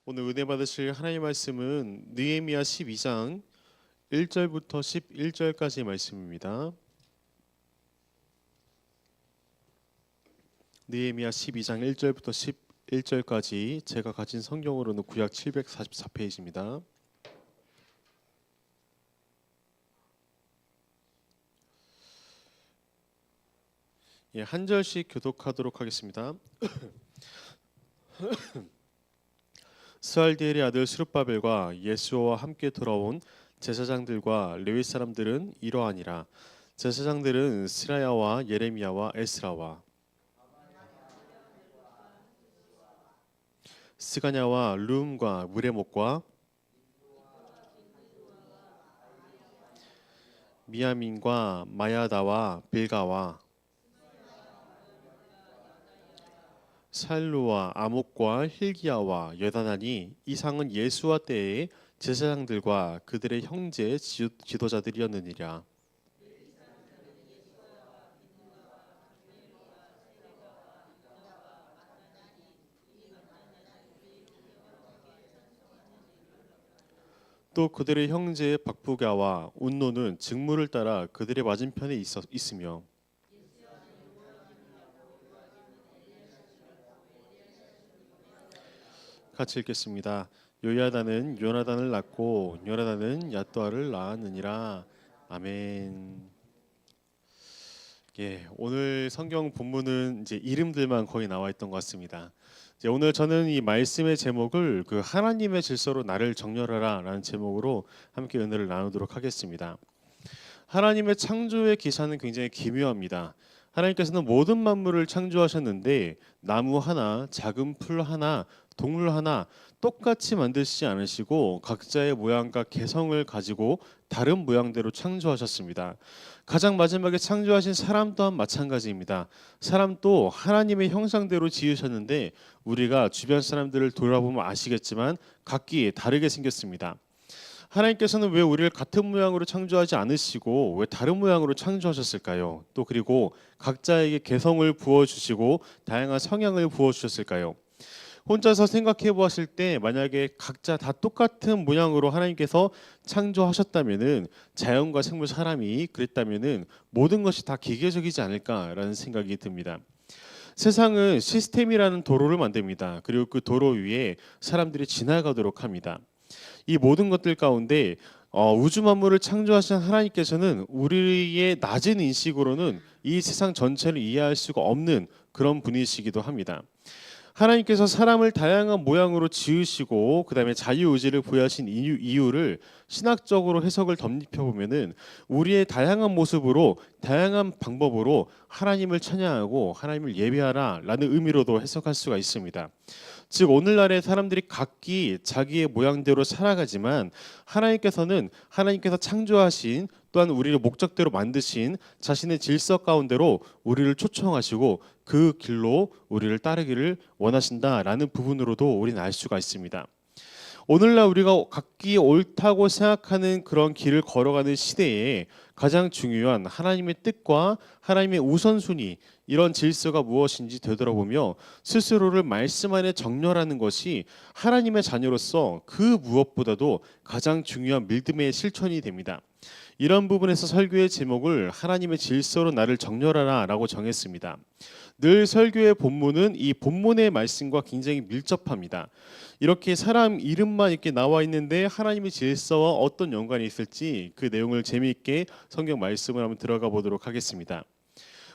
오늘 은혜 받으실 하나님의 말씀은 느헤미야 12장 1절부터 11절까지의 말씀입니다. 느헤미야 12장 1절부터 11절까지 제가 가진 성경으로는 구약 744페이지입니다. 한 절씩 교독하도록 하겠습니다. 스알디엘의 아들 스룹바벨과 예수와 함께 돌아온 제사장들과 레위 사람들은 이러하니라. 제사장들은 스라야와 예레미야와 에스라와 스가냐와 룸과 무레목과 미야민과 마야다와 빌가와 살루와 아목과 힐기야와 여다나니 이상은 예수와 때의 제사장들과 그들의 형제 지도자들이었느니라. 또 그들의 형제 박부가와 운노는 직무를 따라 그들의 맞은편에 있으며 같이 읽겠습니다. 요야다는 요나단을 낳고 요나단은 야또아를 낳았느니라. 아멘. 오늘 성경 본문은 이제 이름들만 거의 나와 있던 것 같습니다. 오늘 저는 이 말씀의 제목을 하나님의 질서로 나를 정렬하라라는 제목으로 함께 은혜를 나누도록 하겠습니다. 하나님의 창조의 기사는 굉장히 기묘합니다. 하나님께서는 모든 만물을 창조하셨는데 나무 하나, 작은 풀 하나, 동물 하나 똑같이 만드시지 않으시고 각자의 모양과 개성을 가지고 다른 모양대로 창조하셨습니다. 가장 마지막에 창조하신 사람 또한 마찬가지입니다. 사람도 하나님의 형상대로 지으셨는데 우리가 주변 사람들을 돌아보면 아시겠지만 각기 다르게 생겼습니다. 하나님께서는 왜 우리를 같은 모양으로 창조하지 않으시고 왜 다른 모양으로 창조하셨을까요? 또 그리고 각자에게 개성을 부어주시고 다양한 성향을 부어주셨을까요? 혼자서 생각해 보았을 때 만약에 각자 다 똑같은 모양으로 하나님께서 창조하셨다면은 자연과 생물, 사람이 그랬다면은 모든 것이 다 기계적이지 않을까라는 생각이 듭니다. 세상은 시스템이라는 도로를 만듭니다. 그리고 그 도로 위에 사람들이 지나가도록 합니다. 이 모든 것들 가운데 우주 만물을 창조하신 하나님께서는 우리의 낮은 인식으로는 이 세상 전체를 이해할 수가 없는 그런 분이시기도 합니다. 하나님께서 사람을 다양한 모양으로 지으시고 그다음에 자유의지를 부여하신 이유를 신학적으로 해석을 덧입혀 보면은 우리의 다양한 모습으로 다양한 방법으로 하나님을 찬양하고 하나님을 예배하라라는 의미로도 해석할 수가 있습니다. 즉 오늘날의 사람들이 각기 자기의 모양대로 살아가지만 하나님께서 창조하신 또한 우리를 목적대로 만드신 자신의 질서 가운데로 우리를 초청하시고 그 길로 우리를 따르기를 원하신다라는 부분으로도 우리는 알 수가 있습니다. 오늘날 우리가 각기 옳다고 생각하는 그런 길을 걸어가는 시대에 가장 중요한 하나님의 뜻과 하나님의 우선순위, 이런 질서가 무엇인지 되돌아보며 스스로를 말씀 안에 정렬하는 것이 하나님의 자녀로서 그 무엇보다도 가장 중요한 믿음의 실천이 됩니다. 이런 부분에서 설교의 제목을 하나님의 질서로 나를 정렬하라 라고 정했습니다. 늘 설교의 본문은 이 본문의 말씀과 굉장히 밀접합니다. 이렇게 사람 이름만 이렇게 나와 있는데 하나님의 질서와 어떤 연관이 있을지 그 내용을 재미있게 성경 말씀을 한번 들어가 보도록 하겠습니다.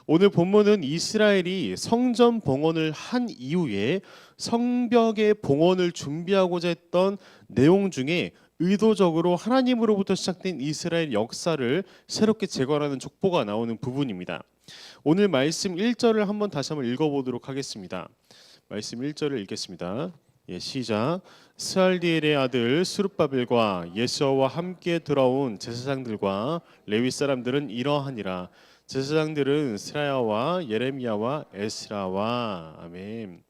오늘 본문은 이스라엘이 성전 봉헌을 한 이후에 성벽의 봉헌을 준비하고자 했던 내용 중에 의도적으로 하나님으로부터 시작된 이스라엘 역사를 새롭게 재건하는 족보가 나오는 부분입니다. 오늘 말씀 1절을 다시 한번 읽어보도록 하겠습니다. 말씀 1절을 읽겠습니다. 시작. 스알디엘의 아들 스룹바벨과 예수와 함께 돌아온 제사장들과 레위 사람들은 이러하니라. 제사장들은 스라야와 예레미야와 에스라와. 아멘.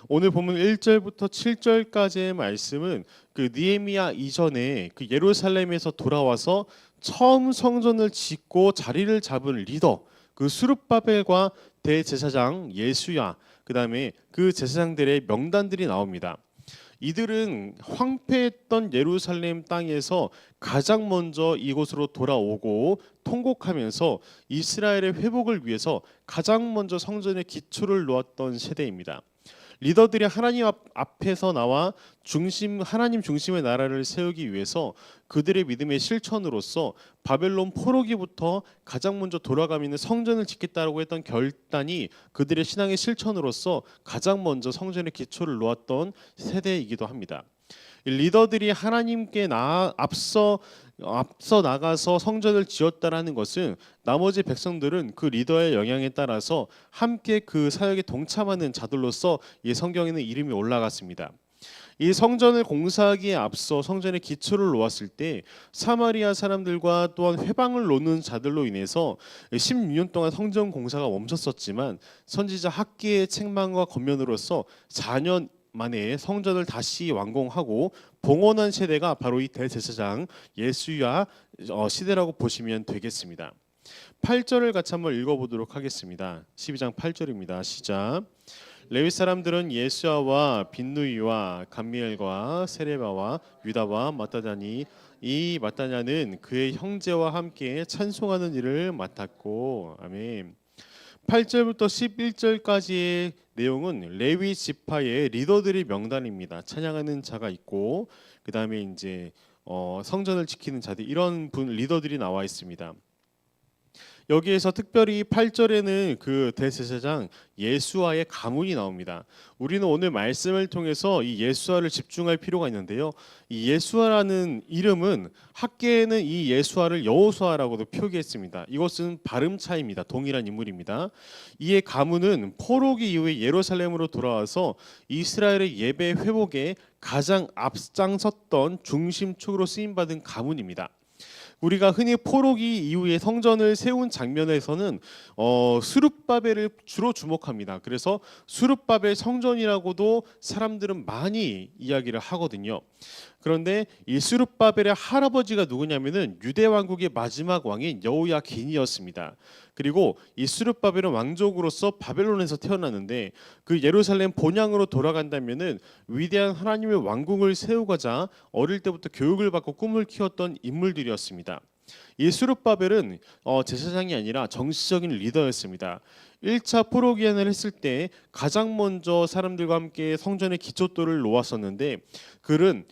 오늘 보면 1절부터 7절까지의 말씀은 느헤미야 이전에 예루살렘에서 돌아와서 처음 성전을 짓고 자리를 잡은 리더 스룹바벨과 대제사장 예수야, 그다음에 그 제사장들의 명단들이 나옵니다. 이들은 황폐했던 예루살렘 땅에서 가장 먼저 이곳으로 돌아오고 통곡하면서 이스라엘의 회복을 위해서 가장 먼저 성전의 기초를 놓았던 세대입니다. 리더들이 하나님 앞에서 나와 하나님 중심의 나라를 세우기 위해서 그들의 믿음의 실천으로서 바벨론 포로기부터 가장 먼저 돌아가면 성전을 짓겠다라고 했던 결단이 그들의 신앙의 실천으로서 가장 먼저 성전의 기초를 놓았던 세대이기도 합니다. 리더들이 하나님께 앞서 나가서 성전을 지었다라는 것은 나머지 백성들은 그 리더의 영향에 따라서 함께 그 사역에 동참하는 자들로서 이 성경에는 이름이 올라갔습니다. 이 성전을 공사하기에 앞서 성전의 기초를 놓았을 때 사마리아 사람들과 또한 회방을 놓는 자들로 인해서 16년 동안 성전 공사가 멈췄었지만 선지자 학기의 책망과 권면으로서 4년 만에 성전을 다시 완공하고 봉헌한 세대가 바로 이 대제사장 예수야 시대라고 보시면 되겠습니다. 8절을 같이 한번 읽어보도록 하겠습니다. 12장 8절입니다. 시작. 레위 사람들은 예수아와 빈누이와 감미엘과 세레바와 유다와 마따냐니 이 마따냐는 그의 형제와 함께 찬송하는 일을 맡았고 아멘. 8절부터 11절까지의 내용은 레위 지파의 리더들의 명단입니다. 찬양하는 자가 있고 그 다음에 이제 성전을 지키는 자들 이런 리더들이 나와 있습니다. 여기에서 특별히 8절에는 그 대제사장 예수아의 가문이 나옵니다. 우리는 오늘 말씀을 통해서 이 예수아를 집중할 필요가 있는데요. 이 예수아라는 이름은 학계에는 이 예수아를 여호수아라고도 표기했습니다. 이것은 발음 차이입니다. 동일한 인물입니다. 이의 가문은 포로기 이후에 예루살렘으로 돌아와서 이스라엘의 예배 회복에 가장 앞장섰던 중심축으로 쓰임받은 가문입니다. 우리가 흔히 포로기 이후에 성전을 세운 장면에서는 수룹바벨을 주로 주목합니다. 그래서 수룹바벨 성전이라고도 사람들은 많이 이야기를 하거든요. 그런데 이 수룹바벨의 할아버지가 누구냐면은 유대 왕국의 마지막 왕인 여호야긴이었습니다. 그리고 이 수룹바벨은 왕족으로서 바벨론에서 태어났는데 그 예루살렘 본향으로 돌아간다면은 위대한 하나님의 왕국을 세우고자 어릴 때부터 교육을 받고 꿈을 키웠던 인물들이었습니다. 이 수룹바벨은 제사장이 아니라 정치적인 리더였습니다. 1차 포로기한을 했을 때 가장 먼저 사람들과 함께 성전의 기초돌을 놓았었는데 그는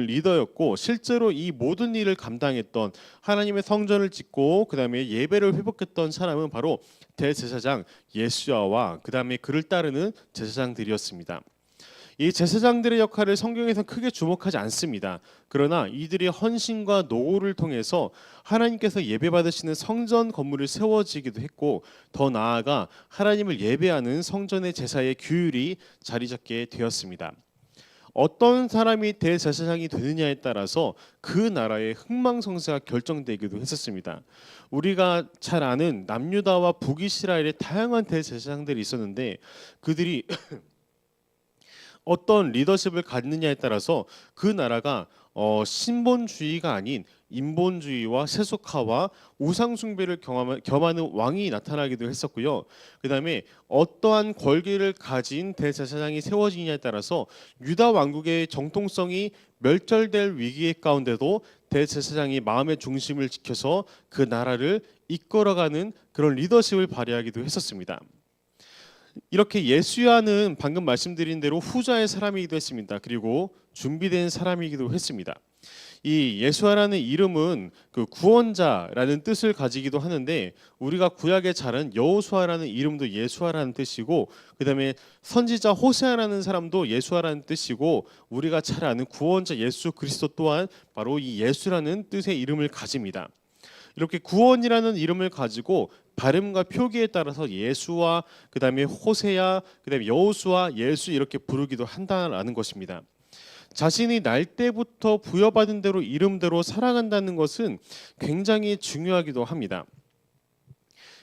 리더였고 실제로 이 모든 일을 감당했던 하나님의 성전을 짓고 그 다음에 예배를 회복했던 사람은 바로 대제사장 예수야와 그 다음에 그를 따르는 제사장들이었습니다. 이 제사장들의 역할을 성경에서 크게 주목하지 않습니다. 그러나 이들의 헌신과 노고를 통해서 하나님께서 예배받으시는 성전 건물을 세워지기도 했고 더 나아가 하나님을 예배하는 성전의 제사의 규율이 자리 잡게 되었습니다. 어떤 사람이 대제사장이 되느냐에 따라서 그 나라의 흥망성쇠가 결정되기도 했었습니다. 우리가 잘 아는 남유다와 북이스라엘의 다양한 대제사장들이 있었는데 그들이 어떤 리더십을 갖느냐에 따라서 그 나라가 신본주의가 아닌 인본주의와 세속화와 우상숭배를 겸하는 왕이 나타나기도 했었고요. 그 다음에 어떠한 권리를 가진 대제사장이 세워지냐에 따라서 유다 왕국의 정통성이 멸절될 위기 가운데도 대제사장이 마음의 중심을 지켜서 그 나라를 이끌어가는 그런 리더십을 발휘하기도 했었습니다. 이렇게 예수야는 방금 말씀드린 대로 후자의 사람이기도 했습니다. 그리고 준비된 사람이기도 했습니다. 이 예수야라는 이름은 그 구원자라는 뜻을 가지기도 하는데 우리가 구약에 잘 아는 여호수아라는 이름도 예수야라는 뜻이고 그다음에 선지자 호세아라는 사람도 예수야라는 뜻이고 우리가 잘 아는 구원자 예수 그리스도 또한 바로 이 예수라는 뜻의 이름을 가집니다. 이렇게 구원이라는 이름을 가지고 발음과 표기에 따라서 예수와 그다음에 호세야 그다음에 여호수아 예수 이렇게 부르기도 한다라는 것입니다. 자신이 날 때부터 부여받은 대로 이름대로 살아간다는 것은 굉장히 중요하기도 합니다.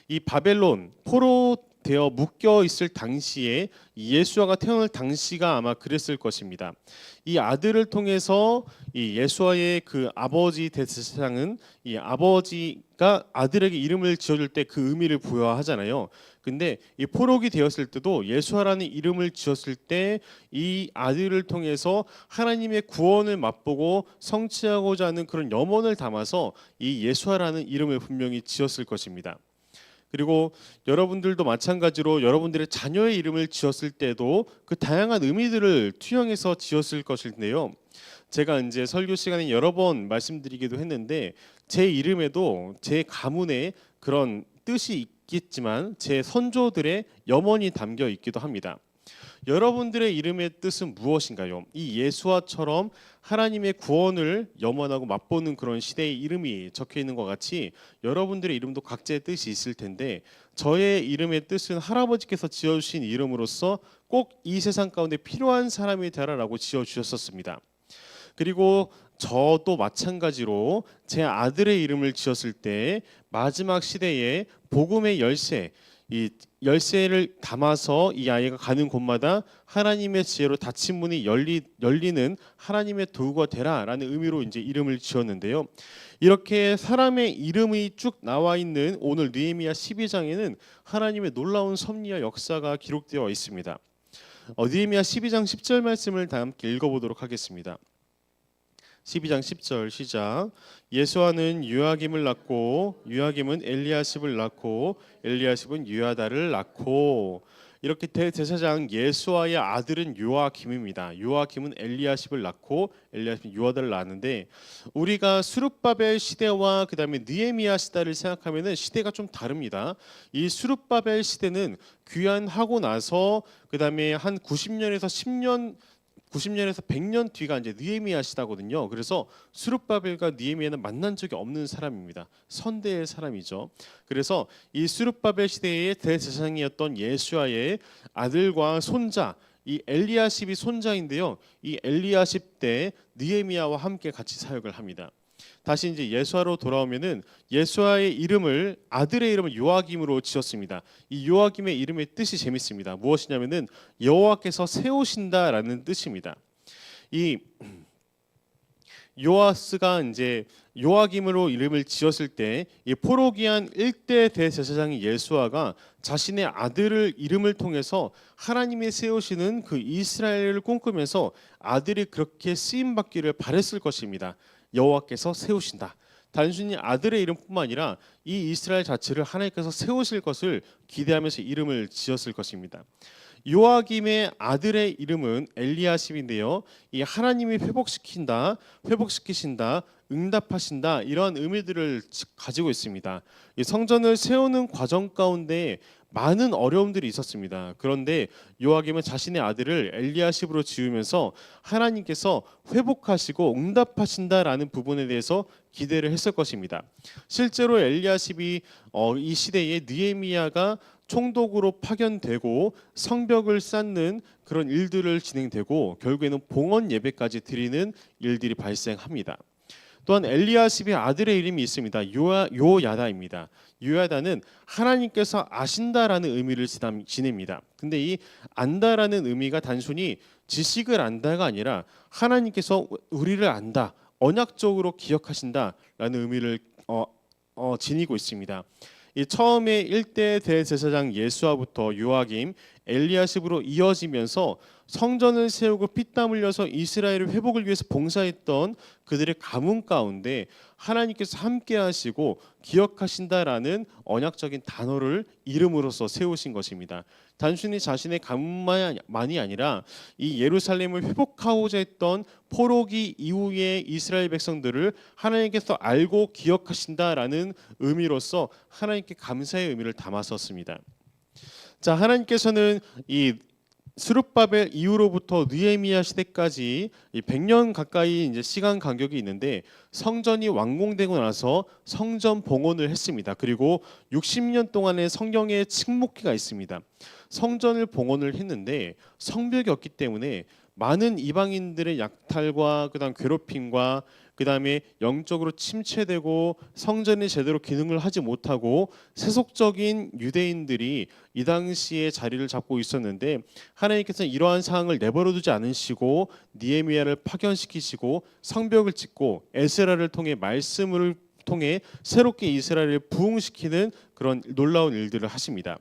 이 바벨론 포로 되어 묶여 있을 당시에 예수아가 태어날 당시가 아마 그랬을 것입니다. 이 아들을 통해서 이 예수아의 그 아버지 대제사장은 이 아버지가 아들에게 이름을 지어줄 때 그 의미를 부여하잖아요. 근데 이 포록이 되었을 때도 예수아라는 이름을 지었을 때 이 아들을 통해서 하나님의 구원을 맛보고 성취하고자 하는 그런 염원을 담아서 이 예수아라는 이름을 분명히 지었을 것입니다. 그리고 여러분들도 마찬가지로 여러분들의 자녀의 이름을 지었을 때도 그 다양한 의미들을 투영해서 지었을 것인데요. 제가 이제 설교 시간에 여러 번 말씀드리기도 했는데 제 이름에도 제 가문에 그런 뜻이 있겠지만 제 선조들의 염원이 담겨 있기도 합니다. 여러분들의 이름의 뜻은 무엇인가요? 이 예수아처럼 하나님의 구원을 염원하고 맛보는 그런 시대의 이름이 적혀 있는 것 같이 여러분들의 이름도 각자의 뜻이 있을 텐데 저의 이름의 뜻은 할아버지께서 지어주신 이름으로서 꼭 이 세상 가운데 필요한 사람이 되라라고 지어주셨었습니다. 그리고 저도 마찬가지로 제 아들의 이름을 지었을 때 마지막 시대에 복음의 열쇠, 이 열쇠를 담아서 이 아이가 가는 곳마다 하나님의 지혜로 닫힌 문이 열리는 하나님의 도구가 되라라는 의미로 이제 이름을 지었는데요. 이렇게 사람의 이름이 쭉 나와 있는 오늘 느헤미야 12장에는 하나님의 놀라운 섭리와 역사가 기록되어 있습니다. 느헤미야 12장 10절 말씀을 다 함께 읽어보도록 하겠습니다. 12장 10절 시작. 예수아는 요아김을 낳고 요아김은 엘리야십을 낳고 엘리야십은 요아다를 낳고. 이렇게 대제사장 예수아의 아들은 요아김입니다. 요아김은 엘리야십을 낳고 엘리야십은 요아다를 낳았는데 우리가 스룹바벨 시대와 그다음에 느헤미야 시대를 생각하면은 시대가 좀 다릅니다. 이 스룹바벨 시대는 귀환하고 나서 그다음에 한 90년에서 100년 뒤가 이제 느헤미야 시대거든요. 그래서 스룹바벨과 느헤미야는 만난 적이 없는 사람입니다. 선대의 사람이죠. 그래서 이 스룹바벨 시대의 대제사장이었던 예수아의 아들과 손자, 이 엘리야십이 손자인데요. 이 엘리야십 때 느헤미야와 함께 같이 사역을 합니다. 다시 이제 예수아로 돌아오면은 예수아의 이름을 아들의 이름을 요아김으로 지었습니다. 이 요아김의 이름의 뜻이 재밌습니다. 무엇이냐면은 여호와께서 세우신다라는 뜻입니다. 이 요아스가 이제 요아김으로 이름을 지었을 때 이 포로기한 1대 대제사장인 예수아가 자신의 아들을 이름을 통해서 하나님이 세우시는 그 이스라엘을 꿈꾸면서 아들이 그렇게 쓰임 받기를 바랬을 것입니다. 여호와께서 세우신다. 단순히 아들의 이름뿐만 아니라 이 이스라엘 자체를 하나님께서 세우실 것을 기대하면서 이름을 지었을 것입니다. 요아김의 아들의 이름은 엘리야십인데요. 이 하나님이 회복시키신다, 응답하신다 이런 의미들을 가지고 있습니다. 이 성전을 세우는 과정 가운데 많은 어려움들이 있었습니다. 그런데 요아김은 자신의 아들을 엘리야십으로 지으면서 하나님께서 회복하시고 응답하신다라는 부분에 대해서 기대를 했을 것입니다. 실제로 엘리야십이 이 시대에 느헤미야가 총독으로 파견되고 성벽을 쌓는 그런 일들을 진행되고 결국에는 봉헌 예배까지 드리는 일들이 발생합니다. 또한 엘리야십의 아들의 이름이 있습니다. 요야다입니다. 요야다는 하나님께서 아신다라는 의미를 지냅니다. 근데 이 안다라는 의미가 단순히 지식을 안다가 아니라 하나님께서 우리를 안다, 언약적으로 기억하신다라는 의미를 지니고 있습니다. 이 처음에 1대 대제사장 예수아부터 요아김, 엘리야십으로 이어지면서 성전을 세우고 피땀 흘려서 이스라엘의 회복을 위해서 봉사했던 그들의 가문 가운데 하나님께서 함께 하시고 기억하신다라는 언약적인 단어를 이름으로써 세우신 것입니다. 단순히 자신의 가문만이 아니라 이 예루살렘을 회복하고자 했던 포로기 이후의 이스라엘 백성들을 하나님께서 알고 기억하신다라는 의미로서 하나님께 감사의 의미를 담았었습니다. 자, 하나님께서는 이 스룹바벨 이후로부터 느헤미야 시대까지 100년 가까이 이제 시간 간격이 있는데 성전이 완공되고 나서 성전 봉헌을 했습니다. 그리고 60년 동안의 성경의 침묵기가 있습니다. 성전을 봉헌을 했는데 성벽이 없기 때문에 많은 이방인들의 약탈과 그다음 괴롭힘과 그다음에 영적으로 침체되고 성전이 제대로 기능을 하지 못하고 세속적인 유대인들이 이 당시에 자리를 잡고 있었는데 하나님께서는 이러한 상황을 내버려두지 않으시고 니에미야를 파견시키시고 성벽을 짓고 에스라를 통해 말씀을 통해 새롭게 이스라엘을 부흥시키는 그런 놀라운 일들을 하십니다.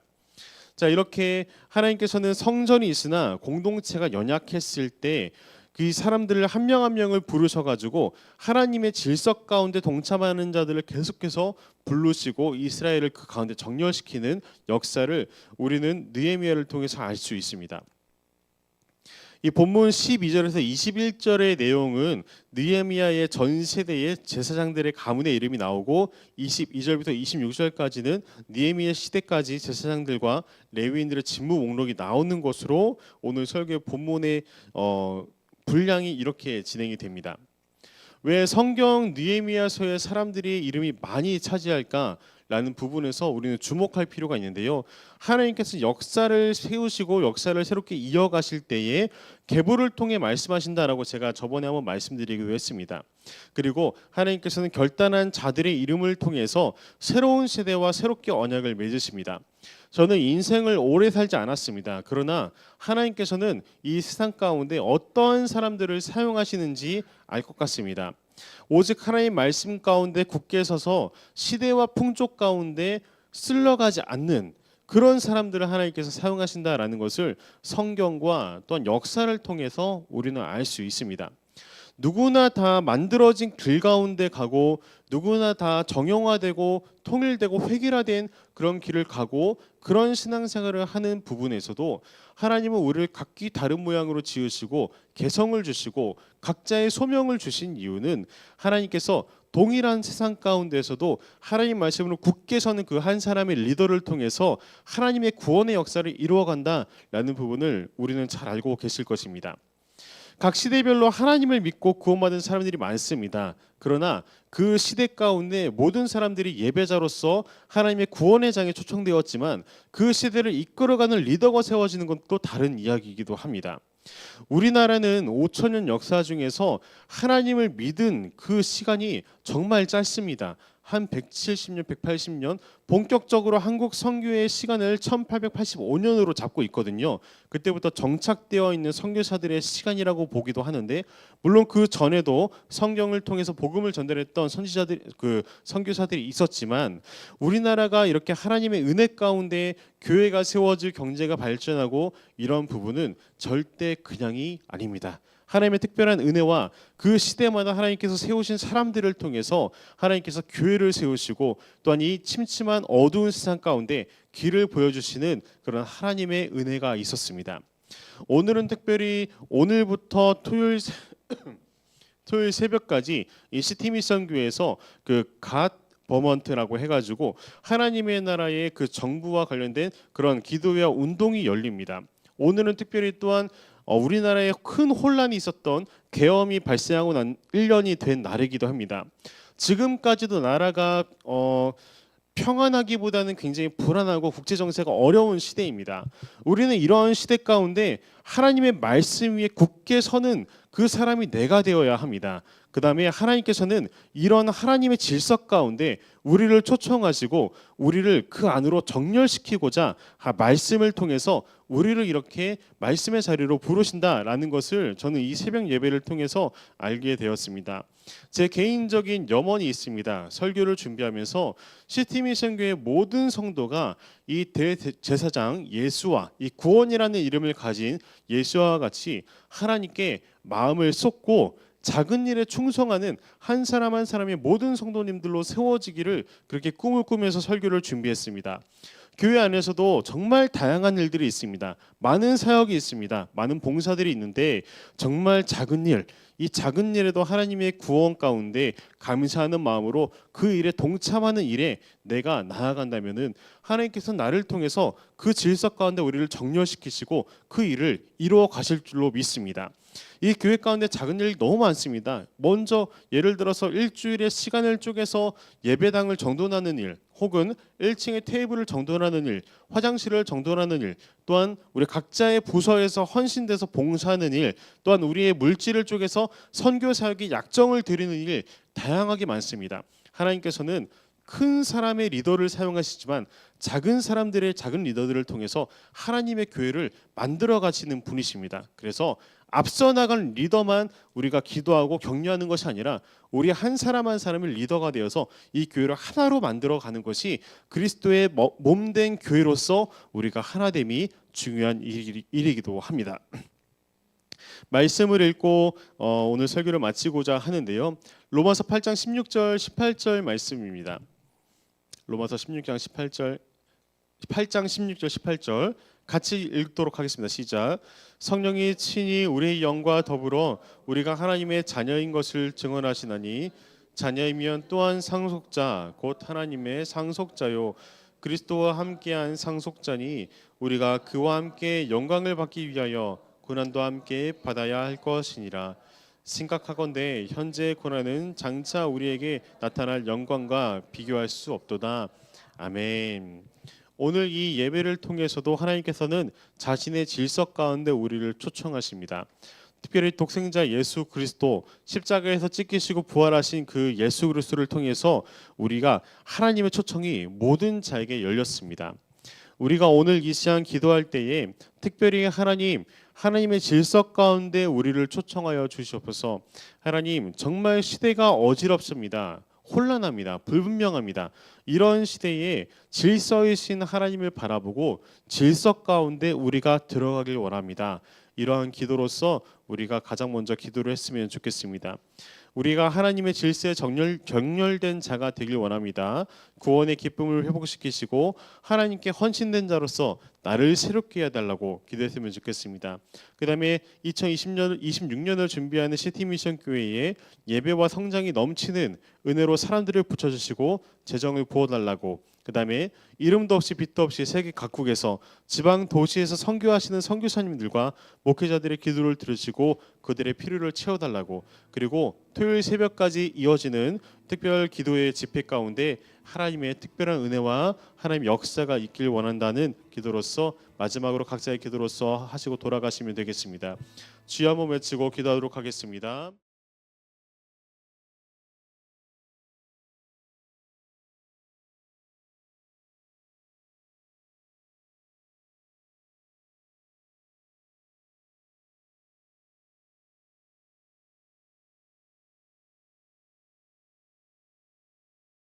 자, 이렇게 하나님께서는 성전이 있으나 공동체가 연약했을 때 그 사람들을 한 명 한 명을 부르셔 가지고 하나님의 질서 가운데 동참하는 자들을 계속해서 부르시고 이스라엘을 그 가운데 정렬시키는 역사를 우리는 느헤미야를 통해서 알 수 있습니다. 이 본문 12절에서 21절의 내용은 느헤미야의 전 세대의 제사장들의 가문의 이름이 나오고 22절부터 26절까지는 느헤미야 시대까지 제사장들과 레위인들의 직무 목록이 나오는 것으로 오늘 설교 본문의 분량이 이렇게 진행이 됩니다. 왜 성경 느헤미야서의 사람들의 이름이 많이 차지할까? 라는 부분에서 우리는 주목할 필요가 있는데요. 하나님께서 역사를 세우시고 역사를 새롭게 이어가실 때에 계보를 통해 말씀하신다라고 제가 저번에 한번 말씀드리기도 했습니다. 그리고 하나님께서는 결단한 자들의 이름을 통해서 새로운 세대와 새롭게 언약을 맺으십니다. 저는 인생을 오래 살지 않았습니다. 그러나 하나님께서는 이 세상 가운데 어떠한 사람들을 사용하시는지 알 것 같습니다. 오직 하나님 말씀 가운데 굳게 서서 시대와 풍족 가운데 쓸려가지 않는 그런 사람들을 하나님께서 사용하신다라는 것을 성경과 또한 역사를 통해서 우리는 알 수 있습니다. 누구나 다 만들어진 길 가운데 가고 누구나 다 정형화되고 통일되고 획일화된 그런 길을 가고 그런 신앙생활을 하는 부분에서도 하나님은 우리를 각기 다른 모양으로 지으시고 개성을 주시고 각자의 소명을 주신 이유는 하나님께서 동일한 세상 가운데서도 하나님 말씀으로 굳게 서는 그 한 사람의 리더를 통해서 하나님의 구원의 역사를 이루어간다라는 부분을 우리는 잘 알고 계실 것입니다. 각 시대별로 하나님을 믿고 구원받은 사람들이 많습니다. 그러나 그 시대 가운데 모든 사람들이 예배자로서 하나님의 구원의 장에 초청되었지만 그 시대를 이끌어가는 리더가 세워지는 건 또 다른 이야기이기도 합니다. 우리나라는 5천년 역사 중에서 하나님을 믿은 그 시간이 정말 짧습니다. 한 170년, 180년 본격적으로 한국 선교의 시간을 1885년으로 잡고 있거든요. 그때부터 정착되어 있는 선교사들의 시간이라고 보기도 하는데 물론 그 전에도 성경을 통해서 복음을 전달했던 선지자들 그 선교사들이 있었지만 우리나라가 이렇게 하나님의 은혜 가운데 교회가 세워질 경제가 발전하고 이런 부분은 절대 그냥이 아닙니다. 하나님의 특별한 은혜와 그 시대마다 하나님께서 세우신 사람들을 통해서 하나님께서 교회를 세우시고 또한 이 침침한 어두운 세상 가운데 길을 보여주시는 그런 하나님의 은혜가 있었습니다. 오늘은 특별히 오늘부터 토요일 새벽까지 이 시티미션 교회에서 갓 버먼트라고 해가지고 하나님의 나라의 그 정부와 관련된 그런 기도회와 운동이 열립니다. 오늘은 특별히 또한 우리나라에 큰 혼란이 있었던 계엄이 발생하고 난 1년이 된 날이기도 합니다. 지금까지도 나라가 평안하기보다는 굉장히 불안하고 국제 정세가 어려운 시대입니다. 우리는 이러한 시대 가운데 하나님의 말씀 위에 굳게 서는 그 사람이 내가 되어야 합니다. 그 다음에 하나님께서는 이런 하나님의 질서 가운데 우리를 초청하시고 우리를 그 안으로 정렬시키고자 말씀을 통해서 우리를 이렇게 말씀의 자리로 부르신다라는 것을 저는 이 새벽 예배를 통해서 알게 되었습니다. 제 개인적인 염원이 있습니다. 설교를 준비하면서 시티미션교회 모든 성도가 이 대제사장 예수와 이 구원이라는 이름을 가진 예수와 같이 하나님께 마음을 쏟고 작은 일에 충성하는 한 사람 한 사람의 모든 성도님들로 세워지기를 그렇게 꿈을 꾸면서 설교를 준비했습니다. 교회 안에서도 정말 다양한 일들이 있습니다. 많은 사역이 있습니다. 많은 봉사들이 있는데 정말 작은 일, 이 작은 일에도 하나님의 구원 가운데 감사하는 마음으로 그 일에 동참하는 일에 내가 나아간다면은 하나님께서 나를 통해서 그 질서 가운데 우리를 정렬시키시고 그 일을 이루어 가실 줄로 믿습니다. 이 교회 가운데 작은 일이 너무 많습니다. 먼저 예를 들어서 일주일에 시간을 쪼개서 예배당을 정돈하는 일, 혹은 1층의 테이블을 정돈하는 일, 화장실을 정돈하는 일, 또한 우리 각자의 부서에서 헌신돼서 봉사하는 일, 또한 우리의 물질을 쪼개서 선교 사역에 약정을 드리는 일, 다양하게 많습니다. 하나님께서는 큰 사람의 리더를 사용하시지만 작은 사람들의 작은 리더들을 통해서 하나님의 교회를 만들어 가시는 분이십니다. 그래서 앞서 나간 리더만 우리가 기도하고 격려하는 것이 아니라 우리 한 사람 한 사람이 리더가 되어서 이 교회를 하나로 만들어 가는 것이 그리스도의 몸된 교회로서 우리가 하나됨이 중요한 일이기도 합니다. 말씀을 읽고 오늘 설교를 마치고자 하는데요. 로마서 8장 16절 18절 말씀입니다. 로마서 16장 18절 8장 16절 18절 같이 읽도록 하겠습니다. 시작. 성령이 친히 우리의 영과 더불어 우리가 하나님의 자녀인 것을 증언하시나니 자녀이면 또한 상속자 곧 하나님의 상속자요 그리스도와 함께한 상속자니 우리가 그와 함께 영광을 받기 위하여 고난도 함께 받아야 할 것이니라. 심각하건대 현재의 고난은 장차 우리에게 나타날 영광과 비교할 수 없도다. 아멘. 오늘 이 예배를 통해서도 하나님께서는 자신의 질서 가운데 우리를 초청하십니다. 특별히 독생자 예수 그리스도 십자가에서 찢기시고 부활하신 그 예수 그리스도를 통해서 우리가 하나님의 초청이 모든 자에게 열렸습니다. 우리가 오늘 이 시간 기도할 때에 특별히 하나님의 질서 가운데 우리를 초청하여 주시옵소서. 하나님, 정말 시대가 어지럽습니다. 혼란합니다. 불분명합니다. 이런 시대에 질서이신 하나님을 바라보고 질서 가운데 우리가 들어가길 원합니다. 이러한 기도로서 우리가 가장 먼저 기도를 했으면 좋겠습니다. 우리가 하나님의 질서에 정렬된 자가 되길 원합니다. 구원의 기쁨을 회복시키시고 하나님께 헌신된 자로서 나를 새롭게 해달라고 기도했으면 좋겠습니다. 그 다음에 26년을 준비하는 시티미션 교회에 예배와 성장이 넘치는 은혜로 사람들을 붙여주시고 재정을 부어달라고, 그 다음에 이름도 없이 빛도 없이 세계 각국에서 지방 도시에서 선교하시는 선교사님들과 목회자들의 기도를 들으시고 그들의 필요를 채워달라고, 그리고 토요일 새벽까지 이어지는 특별 기도의 집회 가운데 하나님의 특별한 은혜와 하나님의 역사가 있길 원한다는 기도로서 마지막으로 각자의 기도로서 하시고 돌아가시면 되겠습니다. 주여 한번 외치고 기도하도록 하겠습니다.